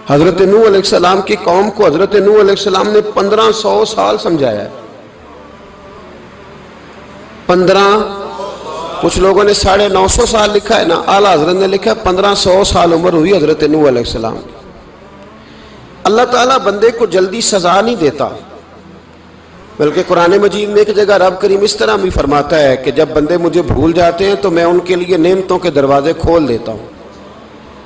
حضرت نوح علیہ السلام کی قوم کو حضرت نوح علیہ السلام نے 1500 سال سمجھایا ہے. 15 کچھ لوگوں نے 950 سال لکھا ہے نا، اعلیٰ حضرت نے لکھا ہے 1500 سال عمر ہوئی حضرت نوح علیہ السلام کی. اللہ تعالیٰ بندے کو جلدی سزا نہیں دیتا، بلکہ قرآن مجید میں ایک جگہ رب کریم اس طرح بھی فرماتا ہے کہ جب بندے مجھے بھول جاتے ہیں تو میں ان کے لیے نعمتوں کے دروازے کھول دیتا ہوں.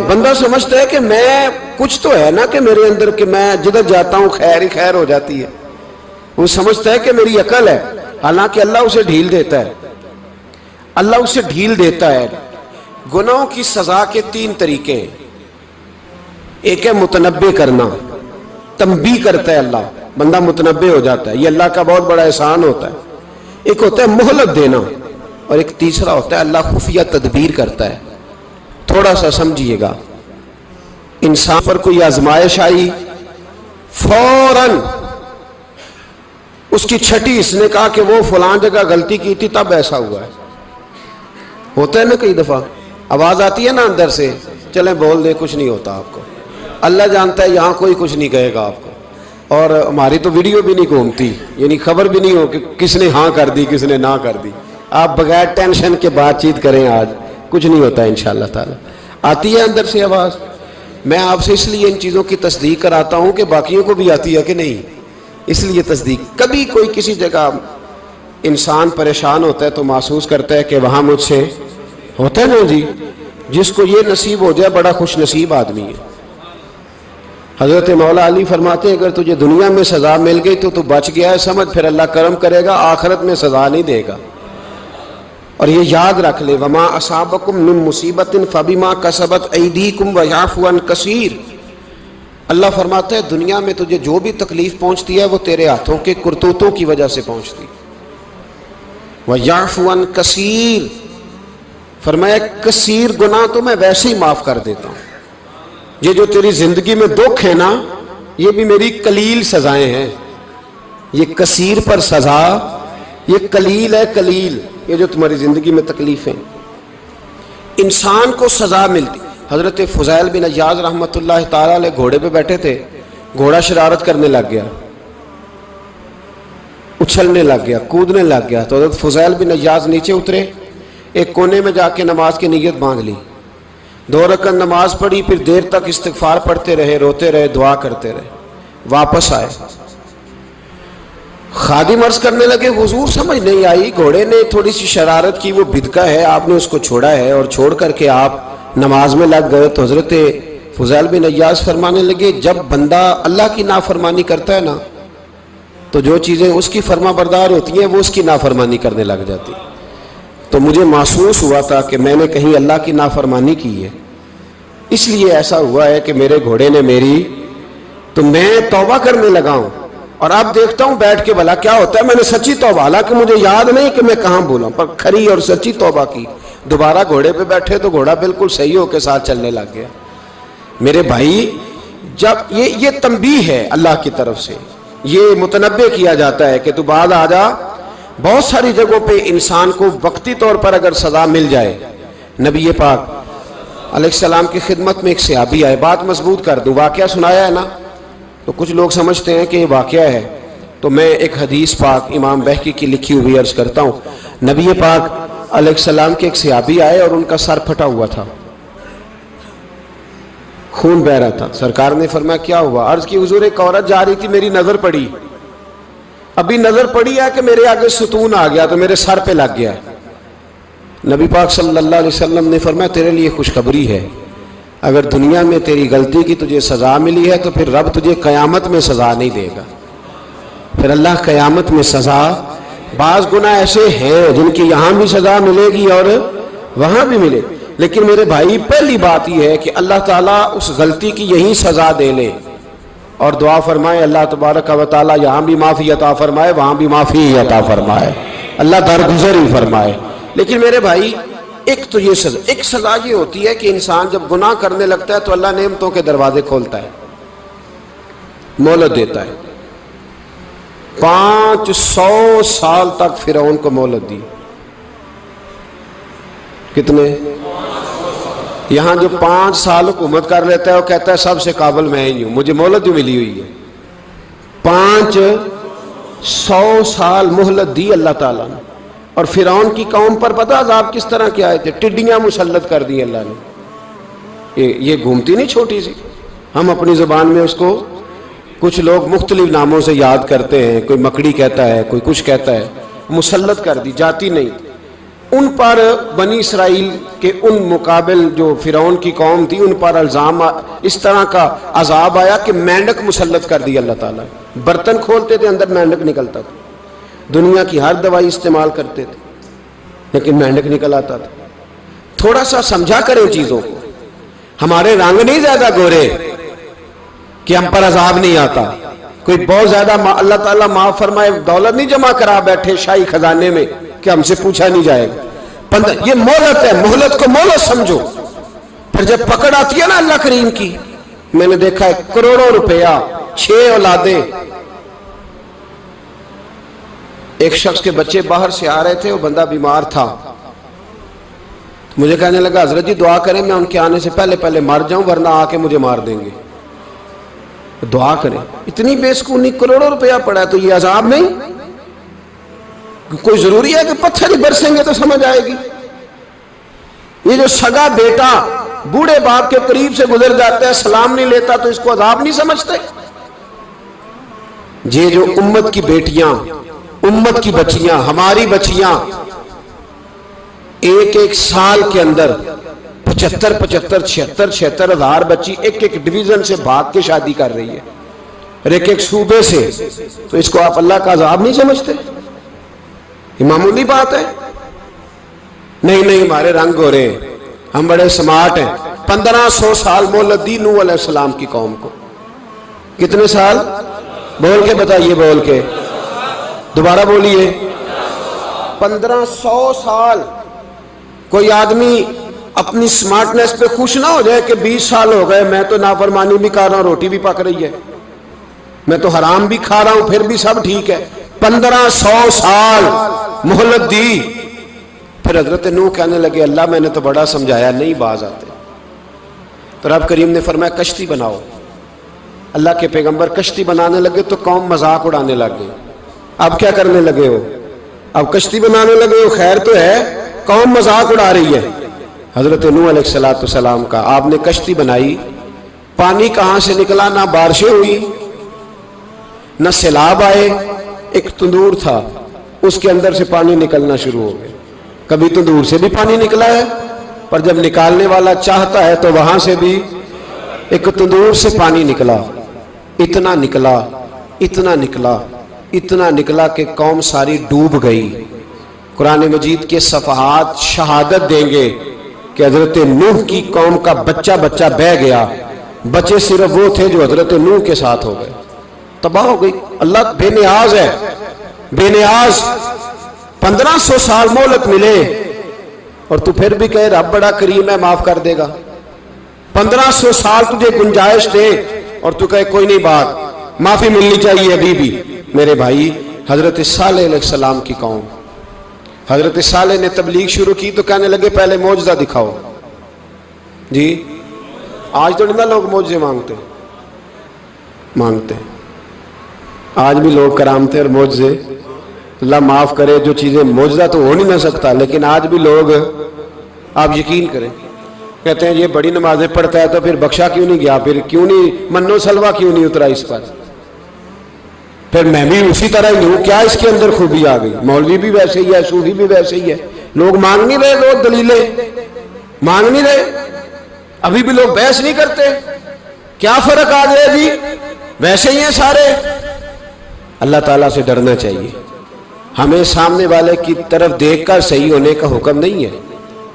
بندہ سمجھتا ہے کہ میں کچھ تو ہے نا کہ میرے اندر کہ میں جدھر جاتا ہوں خیر ہی خیر ہو جاتی ہے. وہ سمجھتا ہے کہ میری عقل ہے، حالانکہ اللہ اسے ڈھیل دیتا ہے. اللہ اسے ڈھیل دیتا ہے. گناہوں کی سزا کے 3 طریقے ہیں. ایک ہے متنبع کرنا، تنبیہ کرتا ہے اللہ، بندہ متنبع ہو جاتا ہے، یہ اللہ کا بہت بڑا احسان ہوتا ہے. ایک ہوتا ہے مہلت دینا، اور ایک تیسرا ہوتا ہے اللہ خفیہ تدبیر کرتا ہے. تھوڑا سا سمجھیے گا، انسان پر کوئی آزمائش آئی، فوراً اس کی چھٹی اس نے کہا کہ وہ فلاں جگہ غلطی کی تھی تب ایسا ہوا ہے. ہوتا ہے نا کئی دفعہ آواز آتی ہے نا اندر سے، چلیں بول دیں کچھ نہیں ہوتا آپ کو. اللہ جانتا ہے یہاں کوئی کچھ نہیں کہے گا آپ کو، اور ہماری تو ویڈیو بھی نہیں گھومتی، یعنی خبر بھی نہیں ہو کہ کس نے ہاں کر دی کس نے نہ کر دی. آپ بغیر ٹینشن کے بات چیت کریں، آج کچھ نہیں ہوتا انشاءاللہ تعالی. آتی ہے اندر سے آواز. میں آپ سے اس لیے ان چیزوں کی تصدیق کراتا ہوں کہ باقیوں کو بھی آتی ہے کہ نہیں، اس لیے تصدیق. کبھی کوئی کسی جگہ انسان پریشان ہوتا ہے تو محسوس کرتا ہے کہ وہاں مجھ سے ہوتا ہے نا جی، جس کو یہ نصیب ہو جائے بڑا خوش نصیب آدمی ہے. حضرت مولا علی فرماتے ہیں اگر تجھے دنیا میں سزا مل گئی تو بچ گیا ہے، سمجھ پھر اللہ کرم کرے گا، آخرت میں سزا نہیں دے گا. اور یہ یاد رکھ لے، وما اصابکم من مصیبت فبما کسبت ایدیکم ویعفو عن کثیر. اللہ فرماتا ہے دنیا میں تجھے جو بھی تکلیف پہنچتی ہے وہ تیرے ہاتھوں کے کرتوتوں کی وجہ سے پہنچتی. ویعفو عن کثیر، فرمایا کثیر گناہ تو میں ویسے ہی معاف کر دیتا ہوں. یہ جو تیری زندگی میں دکھ ہے نا، یہ بھی میری قلیل سزائیں ہیں. یہ کثیر پر سزا، یہ قلیل ہے قلیل. یہ جو تمہاری زندگی میں تکلیفیں انسان کو سزا ملتی. حضرت فضیل بن عیاض رحمۃ اللہ تعالی علیہ گھوڑے پہ بیٹھے تھے، گھوڑا شرارت کرنے لگ گیا، اچھلنے لگ گیا، کودنے لگ گیا. تو حضرت فضیل بن عیاض نیچے اترے، ایک کونے میں جا کے نماز کی نیت باندھ لی، 2 رکعت نماز پڑھی، پھر دیر تک استغفار پڑھتے رہے، روتے رہے، دعا کرتے رہے. واپس آئے، خادم عرض کرنے لگے حضور سمجھ نہیں آئی، گھوڑے نے تھوڑی سی شرارت کی، وہ بدکا ہے، آپ نے اس کو چھوڑا ہے اور چھوڑ کر کے آپ نماز میں لگ گئے. تو حضرت فضیل بن عیاض فرمانے لگے جب بندہ اللہ کی نافرمانی کرتا ہے نا تو جو چیزیں اس کی فرما بردار ہوتی ہیں وہ اس کی نافرمانی کرنے لگ جاتی. تو مجھے محسوس ہوا تھا کہ میں نے کہیں اللہ کی نافرمانی کی ہے، اس لیے ایسا ہوا ہے کہ میرے گھوڑے نے میری، تو میں توبہ کرنے لگا ہوں. اور اب دیکھتا ہوں بیٹھ کے بھلا کیا ہوتا ہے. میں نے سچی توبہ، حالانکہ مجھے یاد نہیں کہ میں کہاں بولا، پر کھری اور سچی توبہ کی. دوبارہ گھوڑے پہ بیٹھے تو گھوڑا بالکل صحیح ہو کے ساتھ چلنے لگ گیا. میرے بھائی جب یہ تنبیہ ہے اللہ کی طرف سے، یہ متنبع کیا جاتا ہے کہ تو بعد آ جا. بہت ساری جگہوں پہ انسان کو وقتی طور پر اگر سزا مل جائے، نبی پاک علیہ السلام کی خدمت میں ایک صحابی آئے، بات مضبوط کر دوں، واقعہ سنایا ہے نا تو کچھ لوگ سمجھتے ہیں کہ یہ واقعہ ہے، تو میں ایک حدیث پاک امام بہقی کی لکھی ہوئی عرض کرتا ہوں. نبی پاک علیہ السلام کے ایک صحابی آئے اور ان کا سر پھٹا ہوا تھا، خون بہ رہا تھا. سرکار نے فرمایا کیا ہوا؟ عرض کی حضور ایک عورت جا رہی تھی، میری نظر پڑی، ابھی نظر پڑی ہے کہ میرے آگے ستون آ گیا تو میرے سر پہ لگ گیا. نبی پاک صلی اللہ علیہ وسلم نے فرمایا تیرے لیے خوشخبری ہے، اگر دنیا میں تیری غلطی کی تجھے سزا ملی ہے تو پھر رب تجھے قیامت میں سزا نہیں دے گا. پھر اللہ قیامت میں سزا، بعض گناہ ایسے ہیں جن کی یہاں بھی سزا ملے گی اور وہاں بھی ملے، لیکن میرے بھائی پہلی بات یہ ہے کہ اللہ تعالیٰ اس غلطی کی یہی سزا دے لے اور دعا فرمائے اللہ تبارک و تعالیٰ یہاں بھی معافی عطا فرمائے وہاں بھی معافی عطا فرمائے، اللہ درگزر ہی فرمائے. لیکن میرے بھائی ایک تو یہ سزا، ایک سزا یہ ہوتی ہے کہ انسان جب گناہ کرنے لگتا ہے تو اللہ نعمتوں کے دروازے کھولتا ہے، مہلت دیتا ہے. 500 سال تک فرعون کو مہلت دی. کتنے؟ یہاں جو 5 سال حکومت کر لیتا ہے وہ کہتا ہے سب سے قابل میں ہی ہوں، مجھے مہلت جو ملی ہوئی ہے، 500 سال مہلت دی اللہ تعالیٰ نے. اور فرعون کی قوم پر پتہ عذاب کس طرح کے آئے تھے؟ ٹڈیاں مسلط کر دی اللہ نے. یہ گھومتی نہیں چھوٹی سی، ہم اپنی زبان میں اس کو کچھ لوگ مختلف ناموں سے یاد کرتے ہیں، کوئی مکڑی کہتا ہے، کوئی کچھ کہتا ہے. مسلط کر دی، جاتی نہیں. ان پر بنی اسرائیل کے ان مقابل جو فرعون کی قوم تھی ان پر الزام اس طرح کا عذاب آیا کہ مینڈک مسلط کر دی اللہ تعالیٰ. برتن کھولتے تھے اندر مینڈک نکلتا تھا، دنیا کی ہر دوائی استعمال کرتے تھے لیکن مینڈک نکل آتا تھا. تھوڑا سا سمجھا کریں چیزوں کو. ہمارے رنگ نہیں زیادہ گورے کہ ہم پر عذاب نہیں آتا. کوئی بہت زیادہ اللہ تعالیٰ معاف فرمائے دولت نہیں جمع کرا بیٹھے شاہی خزانے میں کہ ہم سے پوچھا نہیں جائے گا. یہ مہلت ہے، مہلت کو مہلت سمجھو. پھر جب پکڑ آتی ہے نا اللہ کریم کی، میں نے دیکھا ہے کروڑوں روپیہ، 6 اولادیں. ایک شخص کے بچے باہر سے آ رہے تھے، وہ بندہ بیمار تھا. مجھے کہنے لگا حضرت جی دعا کریں میں ان کے آنے سے پہلے مر جاؤں ورنہ آ کے مجھے مار دیں گے. دعا کریں. اتنی بے سکونی، کروڑوں روپیہ پڑا ہے تو یہ عذاب نہیں؟ کوئی ضروری ہے کہ پتھر ہی برسیں گے تو سمجھ آئے گی؟ یہ جو سگا بیٹا بوڑھے باپ کے قریب سے گزر جاتا ہے سلام نہیں لیتا تو اس کو عذاب نہیں سمجھتے؟ یہ جو امت کی بیٹیاں، امت کی بچیاں، ہماری بچیاں ایک سال کے اندر 75,000 ہزار بچی ایک ڈویژن سے بھاگ کے شادی کر رہی ہے اور ایک صوبے سے. تو اس کو آپ اللہ کا عذاب نہیں سمجھتے؟ یہ معمولی بات ہے. نہیں ہمارے رنگ ہو رہے ہیں، ہم بڑے سمارٹ ہیں. 1500 سال مہلت دی نوح علیہ السلام کی قوم کو. کتنے سال؟ بول کے بتائیے، بول کے دوبارہ بولیے. 1500 سال. کوئی آدمی اپنی سمارٹنس پہ خوش نہ ہو جائے کہ 20 سال ہو گئے میں تو نافرمانی بھی کر رہا ہوں، روٹی بھی پک رہی ہے، میں تو حرام بھی کھا رہا ہوں، پھر بھی سب ٹھیک ہے. 1500 سال مہلت دی. پھر حضرت نوح کہنے لگے اللہ میں نے تو بڑا سمجھایا نہیں باز آتے. تو رب کریم نے فرمایا کشتی بناؤ. اللہ کے پیغمبر کشتی بنانے لگے تو قوم مذاق اڑانے لگ گئی. اب کیا کرنے لگے ہو؟ اب کشتی بنانے لگے ہو، خیر تو ہے، قوم مذاق اڑا رہی ہے. حضرت نوح علیہ السلام کا آپ نے کشتی بنائی، پانی کہاں سے نکلا؟ نہ بارشیں ہوئی نہ سیلاب آئے. ایک تندور تھا اس کے اندر سے پانی نکلنا شروع ہو گیا. کبھی تندور سے بھی پانی نکلا ہے، پر جب نکالنے والا چاہتا ہے تو وہاں سے بھی ایک تندور سے پانی نکلا. اتنا نکلا، اتنا نکلا، اتنا نکلا کہ قوم ساری ڈوب گئی. قرآن مجید کے صفحات شہادت دیں گے کہ حضرت نوح کی قوم کا بچہ بہ گیا. بچے صرف وہ تھے جو حضرت نوح کے ساتھ ہو گئے، تباہ ہو گئی. اللہ بے نیاز ہے، بے نیاز. 1500 سال مہلت ملے اور تو پھر بھی کہے رب بڑا کریم ہے معاف کر دے گا. 1500 سال تجھے گنجائش دے اور تو کہے کوئی نہیں، بات معافی ملنی چاہیے ابھی بھی. میرے بھائی حضرت صالح علیہ السلام کی قوم، حضرت صالح نے تبلیغ شروع کی تو کہنے لگے پہلے معجزہ دکھاؤ. جی آج تو نہیں لوگ معجزے مانگتے ہیں. آج بھی لوگ کرامتے اور معجزے، اللہ معاف کرے، جو چیزیں معجزہ تو ہو نہیں نہ سکتا لیکن آج بھی لوگ، آپ یقین کریں، کہتے ہیں یہ بڑی نمازیں پڑھتا ہے تو پھر بخشا کیوں نہیں گیا، پھر کیوں نہیں منو سلوا کیوں نہیں اترا اس پر، پھر میں بھی اسی طرح ہی ہوں، کیا اس کے اندر خوبی آ گئی؟ مولوی بھی ویسے ہی ہے، صوفی بھی ویسے ہی ہے. لوگ مانگ نہیں رہے، لوگ دلیلیں مانگ نہیں رہے. ابھی بھی لوگ بحث نہیں کرتے. کیا فرق آ گیا جی؟ ویسے ہی ہیں سارے. اللہ تعالیٰ سے ڈرنا چاہیے. ہمیں سامنے والے کی طرف دیکھ کر صحیح ہونے کا حکم نہیں ہے،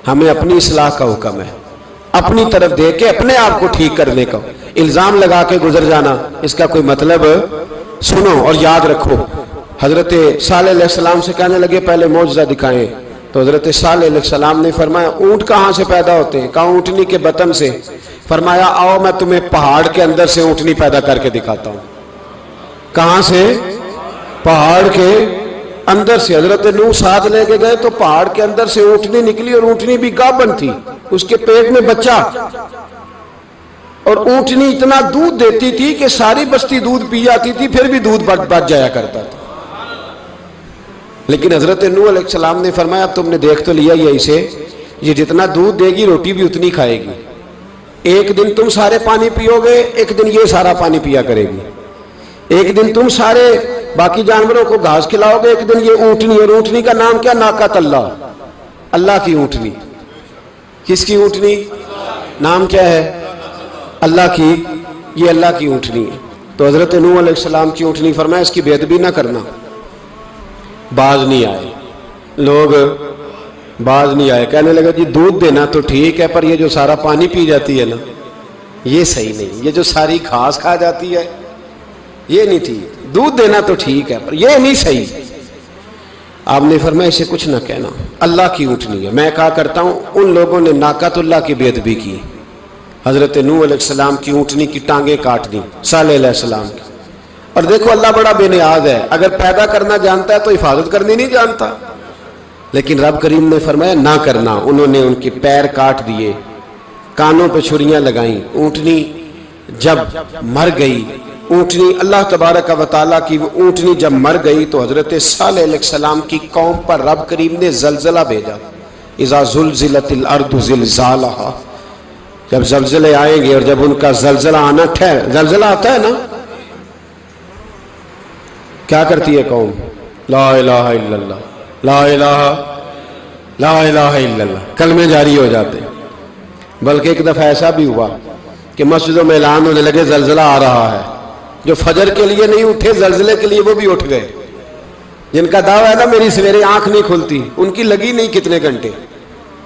ہمیں اپنی اصلاح کا حکم ہے. اپنی طرف دیکھ کے اپنے آپ کو ٹھیک کرنے کا. الزام لگا کے گزر جانا اس کا کوئی مطلب؟ سنو اور یاد رکھو. حضرت صالح علیہ السلام سے کہنے لگے پہلے معجزہ دکھائیں تو حضرت صالح علیہ السلام نے فرمایا اونٹ کہاں سے پیدا ہوتے ہیں؟ کہا اونٹنی کے بطن سے. فرمایا آؤ میں تمہیں پہاڑ کے اندر سے اونٹنی پیدا کر کے دکھاتا ہوں. کہاں سے؟ پہاڑ کے اندر سے. حضرت نوح ساتھ لے کے گئے تو پہاڑ کے اندر سے اونٹنی نکلی اور اونٹنی بھی گابن تھی. اس کے پیٹ میں بچہ، اور اونٹنی اتنا دودھ دیتی تھی کہ ساری بستی دودھ پی جاتی تھی، پھر بھی دودھ بچ جایا کرتا تھا۔ لیکن حضرت نوح علیہ السلام نے فرمایا اب تم نے دیکھ تو لیا یہ اسے، یہ جتنا دودھ دے گی روٹی بھی اتنی کھائے گی، ایک دن تم سارے پانی پیو گے، ایک دن یہ سارا پانی پیا کرے گی، ایک دن تم سارے باقی جانوروں کو گھاس کھلاؤ گے، ایک دن یہ اونٹنی، اور اونٹنی کا نام کیا؟ ناقۃ اللہ، اللہ کی اونٹنی۔ کس کی اونٹنی؟ نام کیا ہے؟ اللہ کی، یہ اللہ کی اونٹنی ہے۔ تو حضرت نوح علیہ السلام کی اونٹنی فرمایا اس کی بے ادبی نہ کرنا۔ باز نہیں آئے لوگ، باز نہیں آئے، کہنے لگا جی دودھ دینا تو ٹھیک ہے، پر یہ جو سارا پانی پی جاتی ہے نا یہ صحیح نہیں، یہ جو ساری گھاس کھا جاتی ہے یہ نہیں ٹھیک، دودھ دینا تو ٹھیک ہے پر یہ نہیں صحیح۔ آپ نے فرمایا اسے کچھ نہ کہنا، اللہ کی اونٹنی ہے۔ میں کہا کرتا ہوں ان لوگوں نے ناقۃ اللہ کی بے ادبی کی، حضرت نوح علیہ السلام کی اونٹنی کی ٹانگیں کاٹ دی، صالح علیہ السلام کی۔ اور دیکھو اللہ بڑا بے نیاز ہے، اگر پیدا کرنا جانتا ہے تو حفاظت کرنی نہیں جانتا، لیکن رب کریم نے فرمایا نہ کرنا۔ انہوں نے ان کے پیر کاٹ دیے، کانوں پہ چھریاں لگائیں۔ اونٹنی جب مر گئی، اونٹنی اللہ تبارک و تعالیٰ کی وہ اونٹنی جب مر گئی تو حضرت صالح علیہ السلام کی قوم پر رب کریم نے زلزلہ بھیجا، اذا زلزلت الارض زلزالہا، جب زلزلے آئیں گے اور جب ان کا زلزلہ آنا زلزلہ آتا ہے نا، کیا کرتی ہے قوم؟ لا الہ الا اللہ، لا الہ الا اللہ، کلمے جاری ہو جاتے۔ بلکہ ایک دفعہ ایسا بھی ہوا کہ مسجدوں میں اعلان ہونے لگے زلزلہ آ رہا ہے، جو فجر کے لیے نہیں اٹھے زلزلے کے لیے وہ بھی اٹھ گئے، جن کا دعویٰ ہے نا میری سویرے آنکھ نہیں کھلتی، ان کی لگی نہیں کتنے گھنٹے،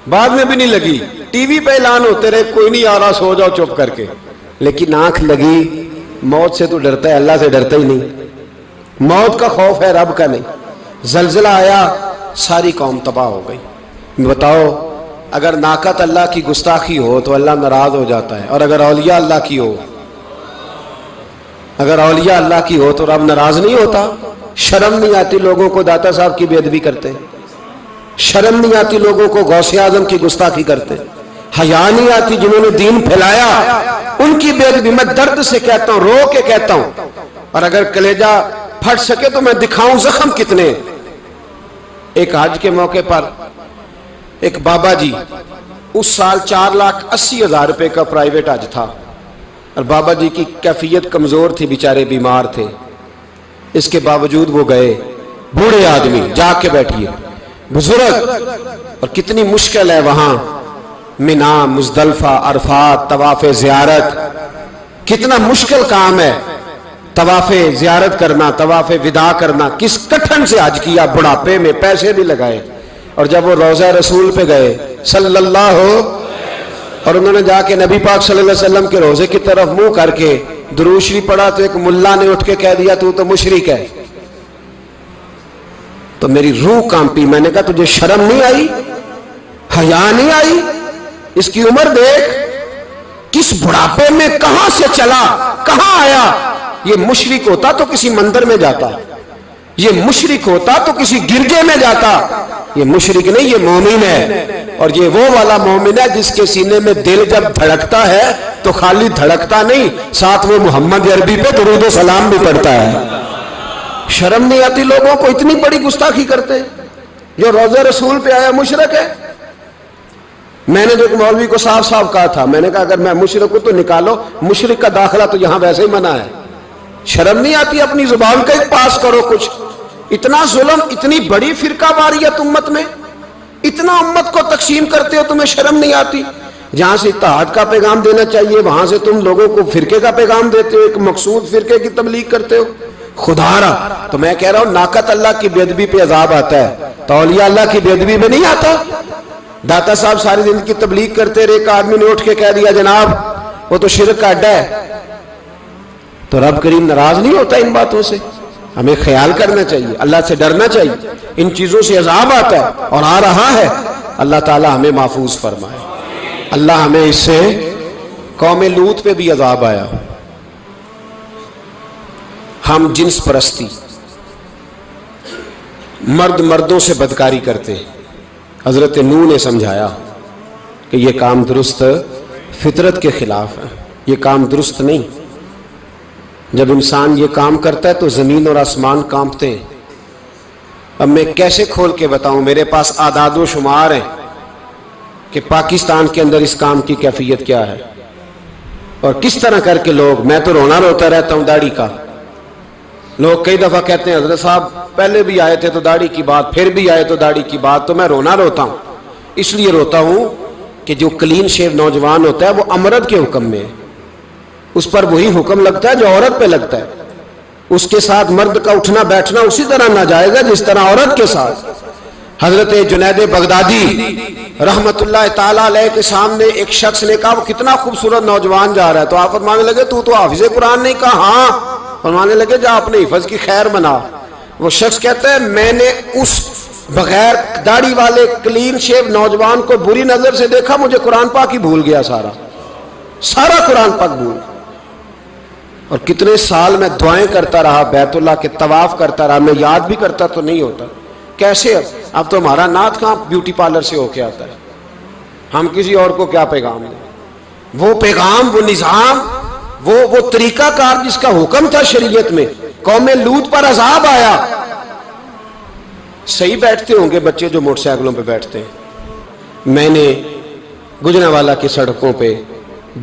بعد میں بھی نہیں لگی، ٹی وی پہ اعلان ہوتے رہے کوئی نہیں آ رہا سو جاؤ چپ کر کے، لیکن آنکھ لگی۔ موت سے تو ڈرتا ہے، اللہ سے ڈرتا ہی نہیں، موت کا خوف ہے رب کا نہیں۔ زلزلہ آیا ساری قوم تباہ ہو گئی۔ بتاؤ اگر ناقۃ اللہ کی گستاخی ہو تو اللہ ناراض ہو جاتا ہے، اور اگر اولیاء اللہ کی ہو، اگر اولیاء اللہ کی ہو تو رب ناراض نہیں ہوتا؟ شرم نہیں آتی لوگوں کو داتا صاحب کی بے ادبی کرتے؟ شرم نہیں آتی لوگوں کو غوث اعظم کی گستاخی کرتے؟ حیا نہیں آتی جنہوں نے دین پھیلایا ان کی بے ادبی؟ میں درد سے کہتا ہوں، رو کے کہتا ہوں، اور اگر کلیجہ پھٹ سکے تو میں دکھاؤں زخم کتنے۔ ایک حج کے موقع پر ایک بابا جی، اس سال 4,80,000 روپے کا پرائیویٹ حج تھا، اور بابا جی کی کیفیت کمزور تھی، بیچارے بیمار تھے، اس کے باوجود وہ گئے۔ بوڑھے آدمی، جا کے بیٹھیے، بزرگ، اور کتنی مشکل ہے وہاں منا، مزدلفہ، عرفات، طواف زیارت، کتنا مشکل کام ہے طواف زیارت کرنا، طواف وداع کرنا۔ کس کٹھن سے حج کیا، بڑھاپے میں پیسے بھی لگائے، اور جب وہ روضہ رسول پہ گئے صلی اللہ، اور انہوں نے جا کے نبی پاک صلی اللہ علیہ وسلم کے روضے کی طرف منہ کر کے درود شریف پڑھا تو ایک ملا نے اٹھ کے کہہ دیا تو مشرک ہے۔ تو میری روح کانپی، میں نے کہا تجھے شرم نہیں آئی، حیا نہیں آئی؟ اس کی عمر دیکھ، کس بڑھاپے میں کہاں سے چلا، کہاں آیا۔ یہ مشرک ہوتا تو کسی مندر میں جاتا، یہ مشرک ہوتا تو کسی گرجے میں جاتا، یہ مشرک نہیں، یہ مومن ہے، اور یہ وہ والا مومن ہے جس کے سینے میں دل جب دھڑکتا ہے تو خالی دھڑکتا نہیں، ساتھ وہ محمد عربی پہ درود و سلام بھی پڑھتا ہے۔ شرم نہیں آتی لوگوں کو؟ اتنی بڑی گستاخی کرتے، جو روضہ رسول پہ آیا مشرک ہے۔ میں نے جو ایک مولوی کو صاف صاف کہا تھا، میں نے کہا اگر میں مشرک ہوں تو نکالو، مشرک کا داخلہ تو یہاں ویسے ہی منع ہے۔ شرم نہیں آتی؟ اپنی زبان کا ایک پاس کرو کچھ۔ اتنا ظلم، اتنی بڑی فرقہ واریت امت میں، اتنا امت کو تقسیم کرتے ہو، تمہیں شرم نہیں آتی؟ جہاں سے اتحاد کا پیغام دینا چاہیے وہاں سے تم لوگوں کو فرقے کا پیغام دیتے ہو، ایک مقصود فرقے کی تبلیغ کرتے ہو۔ خدا را، تو میں کہہ رہا ہوں ناقۃ اللہ کی بے ادبی پہ عذاب آتا ہے تو اولیاء اللہ کی بے ادبی پہ نہیں آتا؟ داتا صاحب ساری زندگی تبلیغ کرتے رہے، ایک آدمی نے اٹھ کے کہہ دیا جناب وہ تو شرک کا اڈا ہے، تو رب کریم ناراض نہیں ہوتا ان باتوں سے؟ ہمیں خیال کرنا چاہیے، اللہ سے ڈرنا چاہیے۔ ان چیزوں سے عذاب آتا ہے اور آ رہا ہے، اللہ تعالی ہمیں محفوظ فرمائے۔ اللہ ہمیں اس سے، قوم لوط پہ بھی عذاب آیا، ہم جنس پرستی، مرد مردوں سے بدکاری کرتے، حضرت نوح نے سمجھایا کہ یہ کام درست فطرت کے خلاف ہے، یہ کام درست نہیں۔ جب انسان یہ کام کرتا ہے تو زمین اور آسمان کانپتے ہیں۔ اب میں کیسے کھول کے بتاؤں، میرے پاس اعداد و شمار ہیں کہ پاکستان کے اندر اس کام کی کیفیت کیا ہے اور کس طرح کر کے لوگ، میں تو رونا روتا رہتا ہوں داڑھی کا۔ لوگ کئی دفعہ کہتے ہیں حضرت صاحب پہلے بھی آئے تھے تو داڑھی کی بات، پھر بھی آئے تو داڑھی کی بات، تو میں رونا روتا ہوں۔ اس لیے روتا ہوں کہ جو کلین شیو نوجوان ہوتا ہے وہ امرد کے حکم میں ہے، اس پر وہی حکم لگتا ہے جو عورت پہ لگتا ہے۔ اس کے ساتھ مرد کا اٹھنا بیٹھنا اسی طرح ناجائز ہے جس طرح عورت کے ساتھ۔ حضرت جنید بغدادی رحمت اللہ تعالیٰ علیہ کے سامنے ایک شخص نے کہا وہ کتنا خوبصورت نوجوان جا رہا ہے، تو آپ فرمانے لگے تو حافظ قرآن نہیں؟ کہا ہاں۔ فرمانے لگے جا اپنے حفظ کی خیر بنا۔ وہ شخص کہتا ہے میں نے اس بغیر داڑھی والے کلین شیو نوجوان کو بری نظر سے دیکھا، مجھے قرآن پاک ہی بھول گیا، سارا قرآن پاک بھول۔ اور کتنے سال میں دعائیں کرتا رہا، بیت اللہ کے طواف کرتا رہا، میں یاد بھی کرتا تو نہیں ہوتا۔ کیسے اب تو ہمارا نعت کہاں بیوٹی پارلر سے ہو کے آتا ہے، ہم کسی اور کو کیا پیغام دیں؟ وہ پیغام، وہ نظام، وہ طریقہ کار جس کا حکم تھا شریعت میں، قوم لوط پر عذاب آیا۔ صحیح بیٹھتے ہوں گے بچے جو موٹر سائیکلوں پہ بیٹھتے ہیں، میں نے گجرانوالہ کی سڑکوں پہ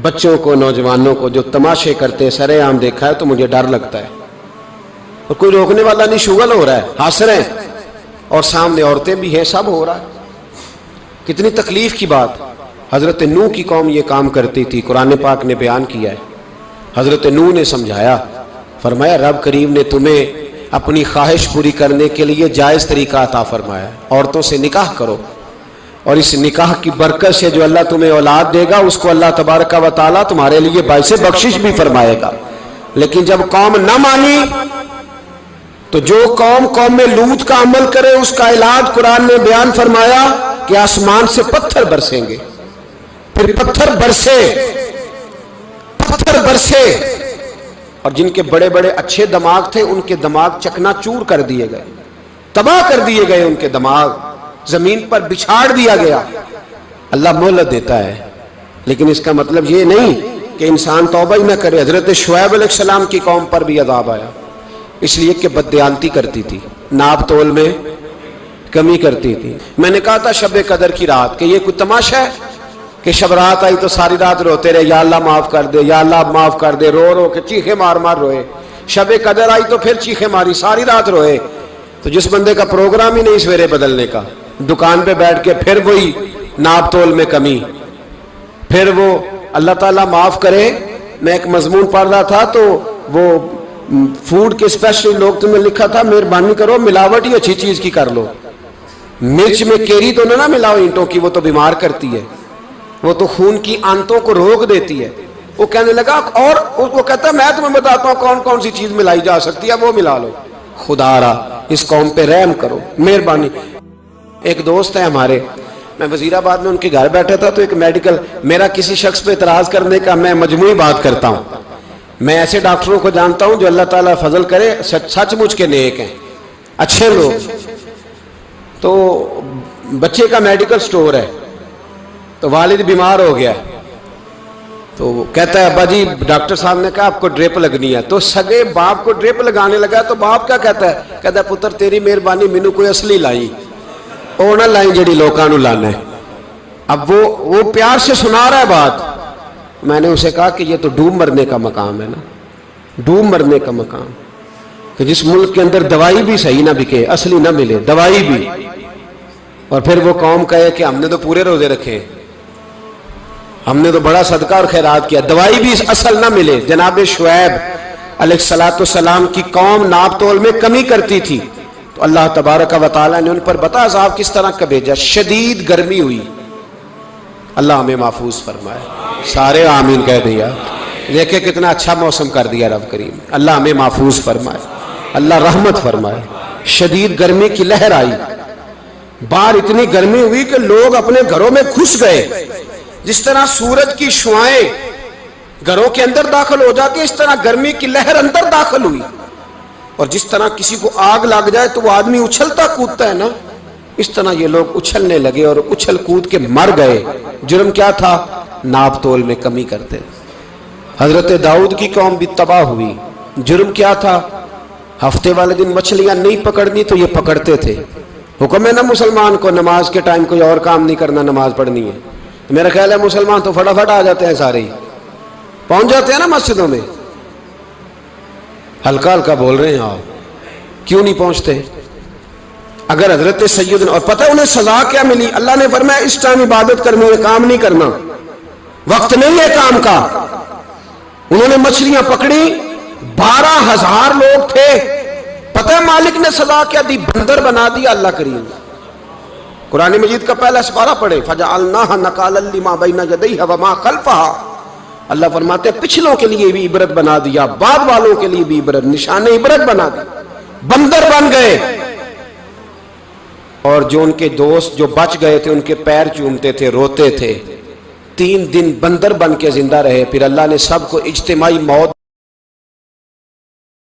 بچوں کو، نوجوانوں کو جو تماشے کرتے سر عام دیکھا ہے تو مجھے ڈر لگتا ہے، اور کوئی روکنے والا نہیں، شغل ہو رہا ہے، ہنس رہے ہیں، اور سامنے عورتیں بھی ہیں، سب ہو رہا ہے۔ کتنی تکلیف کی بات۔ حضرت نوح کی قوم یہ کام کرتی تھی، قرآن پاک نے بیان کیا ہے۔ حضرت نوح نے سمجھایا، فرمایا رب کریم نے تمہیں اپنی خواہش پوری کرنے کے لیے جائز طریقہ عطا فرمایا، عورتوں سے نکاح کرو، اور اس نکاح کی برکت سے جو اللہ تمہیں اولاد دے گا اس کو اللہ تبارک و تعالیٰ تمہارے لیے باعث بخشش بھی فرمائے گا۔ لیکن جب قوم نہ مانی تو جو قوم میں لوط کا عمل کرے اس کا علاج قرآن نے بیان فرمایا کہ آسمان سے پتھر برسیں گے، پھر پتھر برسے، اور جن کے بڑے بڑے اچھے دماغ تھے ان کے دماغ چکنا چور کر دیے گئے، تباہ کر دیے گئے، ان کے دماغ زمین پر بچھاڑ دیا گیا۔ اللہ مہلت دیتا ہے، لیکن اس کا مطلب یہ نہیں کہ انسان توبہ ہی نہ کرے۔ حضرت شعیب علیہ السلام کی قوم پر بھی عذاب آیا، اس لیے کہ بددیانتی کرتی تھی، ناپ تول میں کمی کرتی تھی۔ میں نے کہا تھا شب قدر کی رات کہ یہ کوئی تماشا ہے کہ شب رات آئی تو ساری رات روتے رہے، یا اللہ معاف کر دے، یا اللہ معاف کر دے، رو رو کے چیخے مار مار روئے۔ شب قدر آئی تو پھر چیخے ماری، ساری رات روئے۔ تو جس بندے کا پروگرام ہی نہیں سویرے بدلنے کا، دکان پہ بیٹھ کے پھر وہی ناپ تول میں کمی، پھر وہ اللہ تعالیٰ معاف کرے۔ میں ایک مضمون پڑھ رہا تھا تو وہ فوڈ کے اسپیشل لوگ تمہیں لکھا تھا مہربانی کرو ملاوٹ ہی اچھی چیز کی کر لو، مرچ میں کیری تو نہ ملاؤ اینٹوں کی، وہ تو بیمار کرتی ہے، وہ تو خون کی آنتوں کو روک دیتی ہے۔ وہ کہنے لگا، اور وہ کہتا ہے میں تمہیں بتاتا ہوں کون کون سی چیز ملائی جا سکتی ہے، وہ ملا لو۔ خدا را اس قوم پہ رحم کرو، مہربانی۔ ایک دوست ہے ہمارے، میں وزیر آباد میں ان کے گھر بیٹھا تھا تو ایک میڈیکل، میرا کسی شخص پہ اعتراض کرنے کا میں مجموعی بات کرتا ہوں۔ میں ایسے ڈاکٹروں کو جانتا ہوں جو اللہ تعالیٰ فضل کرے سچ مچ کے نیک ہیں، اچھے لوگ۔ تو بچے کا میڈیکل سٹور ہے، تو والد بیمار ہو گیا، تو کہتا ہے ابا جی ڈاکٹر صاحب نے کہا آپ کو ڈرپ لگنی ہے، تو سگے باپ کو ڈرپ لگانے لگا۔ تو باپ کیا کہتا ہے پتر تیری مہربانی، مینوں کوئی اصلی لائی، وہ نہ لائیں جڑی لوکاں نو لانا ہے۔ اب وہ پیار سے سنا رہا ہے بات۔ میں نے اسے کہا کہ یہ تو ڈوب مرنے کا مقام ہے نا، ڈوب مرنے کا مقام، کہ جس ملک کے اندر دوائی بھی صحیح نہ بکے، اصلی نہ ملے دوائی بھی، اور پھر وہ قوم کہے کہ ہم نے تو پورے روزے رکھے، ہم نے تو بڑا صدقہ اور خیرات کیا، دوائی بھی اصل نہ ملے۔ جناب شعیب علیہ السلام کی قوم ناپ تول میں کمی کرتی تھی، تو اللہ تبارک و تعالیٰ نے ان پر بتا عذاب کس طرح کا بھیجا، شدید گرمی ہوئی۔ اللہ ہمیں محفوظ فرمائے، سارے آمین کہہ دیا۔ دیکھیں کتنا اچھا موسم کر دیا رب کریم، اللہ ہمیں محفوظ فرمائے، اللہ رحمت فرمائے۔ شدید گرمی کی لہر آئی، باہر اتنی گرمی ہوئی کہ لوگ اپنے گھروں میں گھس گئے، جس طرح سورج کی شعاعیں گھروں کے اندر داخل ہو جاتی، اس طرح گرمی کی لہر اندر داخل ہوئی۔ اور جس طرح کسی کو آگ لگ جائے تو وہ آدمی اچھلتا کودتا ہے نا، اس طرح یہ لوگ اچھلنے لگے اور اچھل کود کے مر گئے۔ جرم کیا تھا؟ ناپ تول میں کمی کرتے۔ حضرت داؤد کی قوم بھی تباہ ہوئی۔ جرم کیا تھا؟ ہفتے والے دن مچھلیاں نہیں پکڑنی تو یہ پکڑتے تھے۔ حکم ہے نا مسلمان کو نماز کے ٹائم کوئی اور کام نہیں کرنا، نماز پڑھنی ہے۔ میرا خیال ہے مسلمان تو فٹافٹ آ جاتے ہیں، سارے ہی پہنچ جاتے ہیں نا مسجدوں میں۔ ہلکا ہلکا بول رہے ہیں آپ، کیوں نہیں پہنچتے؟ اگر حضرت سیدنا، اور پتہ انہیں سزا کیا ملی؟ اللہ نے فرمایا اس ٹائم عبادت کر، میرے کام نہیں کرنا، وقت نہیں ہے کام کا۔ انہوں نے مچھلیاں پکڑی، 12,000 لوگ تھے۔ پتہ ہے مالک نے سزا کیا دی؟ بندر بنا دیا اللہ کریم۔ قرآن مجید کا پہلا سپارہ پڑھے، فَجَعَلْنَاهَا نَكَالًا لِمَا بَيْنَ يَدَيْهَا وَمَا خَلْفَهَا۔ اللہ فرماتے ہیں پچھلوں کے لیے بھی عبرت بنا دیا، بعد والوں کے لیے بھی عبرت، نشان عبرت بنا دیا۔ بندر بن گئے، اور جو ان کے دوست جو بچ گئے تھے ان کے پیر چومتے تھے، روتے تھے۔ 3 دن بندر بن کے زندہ رہے، پھر اللہ نے سب کو اجتماعی موت